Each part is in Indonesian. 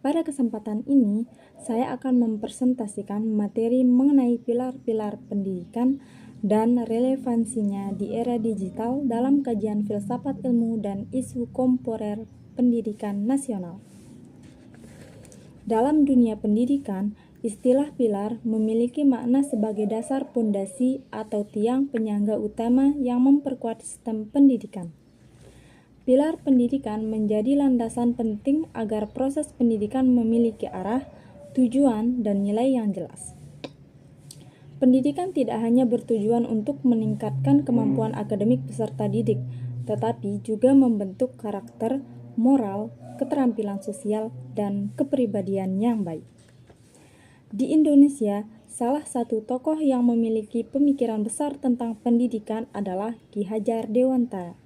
Pada kesempatan ini, saya akan mempresentasikan materi mengenai pilar-pilar pendidikan dan relevansinya di era digital dalam kajian filsafat ilmu dan isu kontemporer pendidikan nasional. Dalam dunia pendidikan, istilah pilar memiliki makna sebagai dasar pondasi atau tiang penyangga utama yang memperkuat sistem pendidikan. Pilar pendidikan menjadi landasan penting agar proses pendidikan memiliki arah, tujuan, dan nilai yang jelas. Pendidikan tidak hanya bertujuan untuk meningkatkan kemampuan akademik peserta didik, tetapi juga membentuk karakter, moral, keterampilan sosial, dan kepribadian yang baik. Di Indonesia, salah satu tokoh yang memiliki pemikiran besar tentang pendidikan adalah Ki Hajar Dewantara.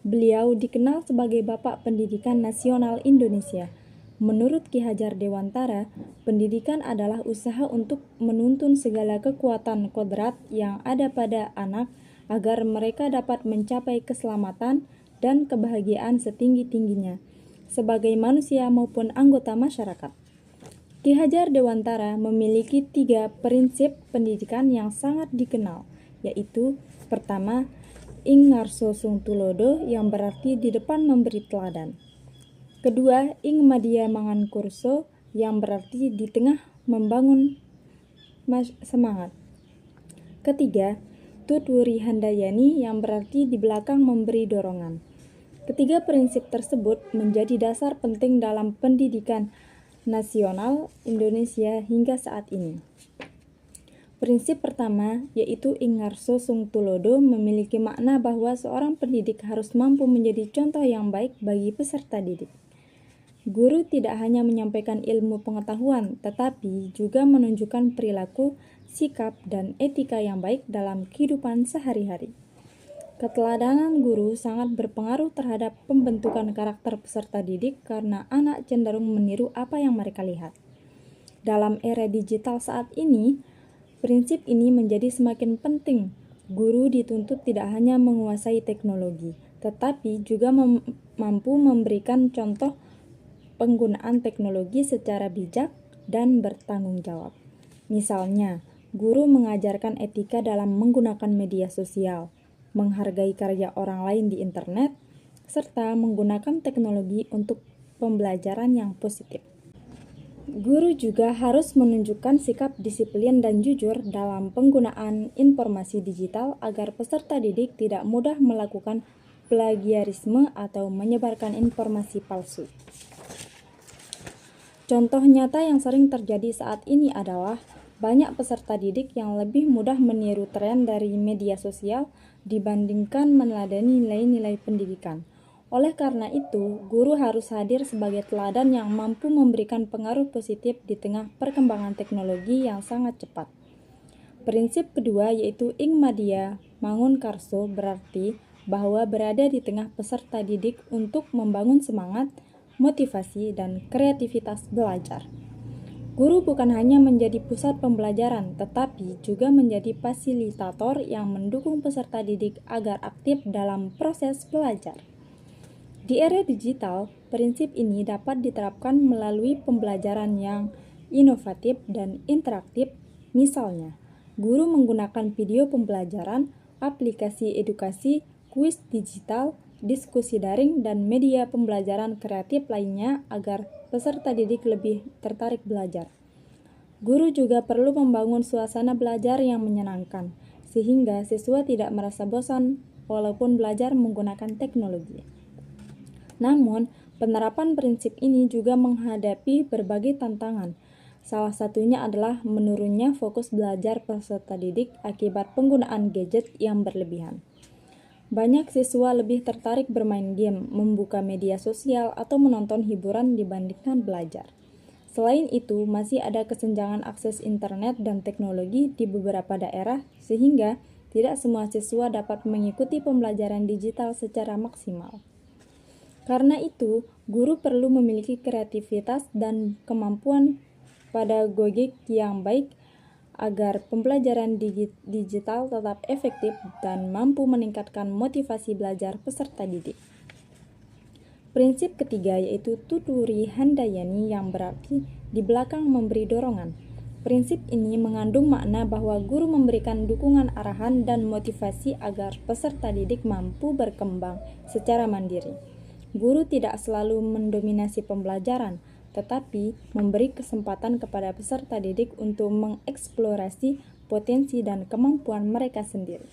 Beliau dikenal sebagai Bapak Pendidikan Nasional Indonesia. Menurut Ki Hajar Dewantara, pendidikan adalah usaha untuk menuntun segala kekuatan kodrat yang ada pada anak agar mereka dapat mencapai keselamatan dan kebahagiaan setinggi-tingginya sebagai manusia maupun anggota masyarakat. Ki Hajar Dewantara memiliki 3 prinsip pendidikan yang sangat dikenal, yaitu pertama, ing ngarso sung tulodo, yang berarti di depan memberi teladan. Kedua, ing madya mangan kurso, yang berarti di tengah membangun semangat. Ketiga, tut wuri handayani, yang berarti di belakang memberi dorongan. Ketiga prinsip tersebut menjadi dasar penting dalam pendidikan nasional Indonesia hingga saat ini. Prinsip pertama, yaitu ing ngarso sung tulodo, memiliki makna bahwa seorang pendidik harus mampu menjadi contoh yang baik bagi peserta didik. Guru tidak hanya menyampaikan ilmu pengetahuan, tetapi juga menunjukkan perilaku, sikap, dan etika yang baik dalam kehidupan sehari-hari. Keteladanan guru sangat berpengaruh terhadap pembentukan karakter peserta didik karena anak cenderung meniru apa yang mereka lihat. Dalam era digital saat ini, prinsip ini menjadi semakin penting. Guru dituntut tidak hanya menguasai teknologi, tetapi juga mampu memberikan contoh penggunaan teknologi secara bijak dan bertanggung jawab. Misalnya, guru mengajarkan etika dalam menggunakan media sosial, menghargai karya orang lain di internet, serta menggunakan teknologi untuk pembelajaran yang positif. Guru juga harus menunjukkan sikap disiplin dan jujur dalam penggunaan informasi digital agar peserta didik tidak mudah melakukan plagiarisme atau menyebarkan informasi palsu. Contoh nyata yang sering terjadi saat ini adalah banyak peserta didik yang lebih mudah meniru tren dari media sosial dibandingkan meneladani nilai-nilai pendidikan. Oleh karena itu, guru harus hadir sebagai teladan yang mampu memberikan pengaruh positif di tengah perkembangan teknologi yang sangat cepat. Prinsip kedua yaitu ing madya mangun karso, berarti bahwa berada di tengah peserta didik untuk membangun semangat, motivasi, dan kreativitas belajar. Guru bukan hanya menjadi pusat pembelajaran, tetapi juga menjadi fasilitator yang mendukung peserta didik agar aktif dalam proses belajar. Di era digital, prinsip ini dapat diterapkan melalui pembelajaran yang inovatif dan interaktif. Misalnya, guru menggunakan video pembelajaran, aplikasi edukasi, kuis digital, diskusi daring, dan media pembelajaran kreatif lainnya agar peserta didik lebih tertarik belajar. Guru juga perlu membangun suasana belajar yang menyenangkan, sehingga siswa tidak merasa bosan walaupun belajar menggunakan teknologi. Namun, penerapan prinsip ini juga menghadapi berbagai tantangan. Salah satunya adalah menurunnya fokus belajar peserta didik akibat penggunaan gadget yang berlebihan. Banyak siswa lebih tertarik bermain game, membuka media sosial, atau menonton hiburan dibandingkan belajar. Selain itu, masih ada kesenjangan akses internet dan teknologi di beberapa daerah, sehingga tidak semua siswa dapat mengikuti pembelajaran digital secara maksimal. Karena itu, guru perlu memiliki kreativitas dan kemampuan pedagogik yang baik agar pembelajaran digital tetap efektif dan mampu meningkatkan motivasi belajar peserta didik. Prinsip ketiga yaitu tuturi handayani yang berarti di belakang memberi dorongan. Prinsip ini mengandung makna bahwa guru memberikan dukungan arahan dan motivasi agar peserta didik mampu berkembang secara mandiri. Guru tidak selalu mendominasi pembelajaran, tetapi memberi kesempatan kepada peserta didik untuk mengeksplorasi potensi dan kemampuan mereka sendiri.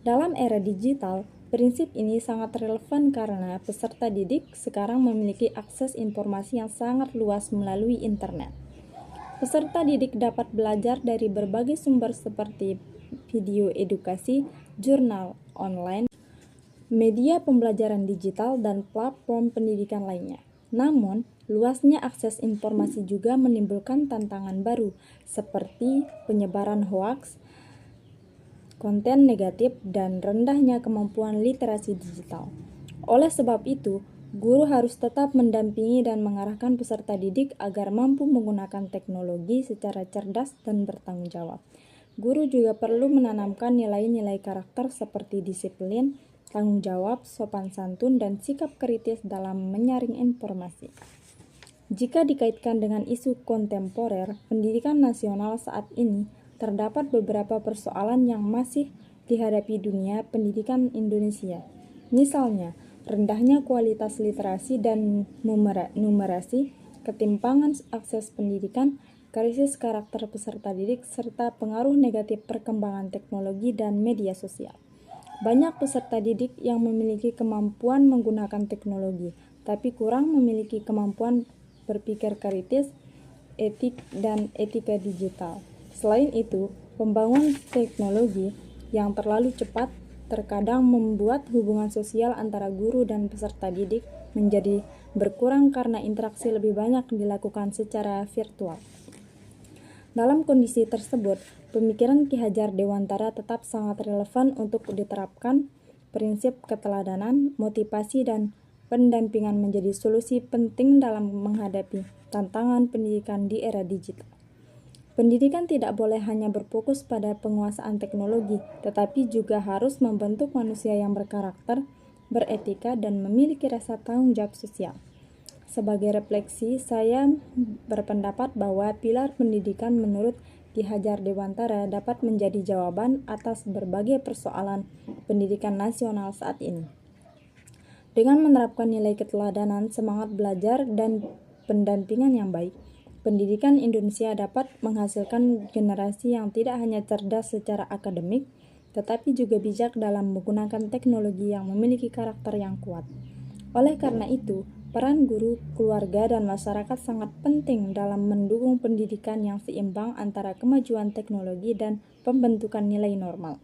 Dalam era digital, prinsip ini sangat relevan karena peserta didik sekarang memiliki akses informasi yang sangat luas melalui internet. Peserta didik dapat belajar dari berbagai sumber seperti video edukasi, jurnal online, media pembelajaran digital, dan platform pendidikan lainnya. Namun, luasnya akses informasi juga menimbulkan tantangan baru seperti penyebaran hoaks, konten negatif, dan rendahnya kemampuan literasi digital. Oleh sebab itu, guru harus tetap mendampingi dan mengarahkan peserta didik agar mampu menggunakan teknologi secara cerdas dan bertanggung jawab. Guru juga perlu menanamkan nilai-nilai karakter seperti disiplin, tanggung jawab, sopan santun, dan sikap kritis dalam menyaring informasi. Jika dikaitkan dengan isu kontemporer pendidikan nasional saat ini, terdapat beberapa persoalan yang masih dihadapi dunia pendidikan Indonesia. Misalnya, rendahnya kualitas literasi dan numerasi, ketimpangan akses pendidikan, krisis karakter peserta didik, serta pengaruh negatif perkembangan teknologi dan media sosial. Banyak peserta didik yang memiliki kemampuan menggunakan teknologi, tapi kurang memiliki kemampuan berpikir kritis, etik, dan etika digital. Selain itu, pembangunan teknologi yang terlalu cepat terkadang membuat hubungan sosial antara guru dan peserta didik menjadi berkurang karena interaksi lebih banyak dilakukan secara virtual. Dalam kondisi tersebut, pemikiran Ki Hajar Dewantara tetap sangat relevan untuk diterapkan. Prinsip keteladanan, motivasi, dan pendampingan menjadi solusi penting dalam menghadapi tantangan pendidikan di era digital. Pendidikan tidak boleh hanya berfokus pada penguasaan teknologi, tetapi juga harus membentuk manusia yang berkarakter, beretika, dan memiliki rasa tanggung jawab sosial. Sebagai refleksi, saya berpendapat bahwa pilar pendidikan menurut Ki Hajar Dewantara dapat menjadi jawaban atas berbagai persoalan pendidikan nasional saat ini. Dengan menerapkan nilai keteladanan, semangat belajar, dan pendampingan yang baik, pendidikan Indonesia dapat menghasilkan generasi yang tidak hanya cerdas secara akademik, tetapi juga bijak dalam menggunakan teknologi yang memiliki karakter yang kuat. Oleh karena itu, peran guru, keluarga, dan masyarakat sangat penting dalam mendukung pendidikan yang seimbang antara kemajuan teknologi dan pembentukan nilai normal.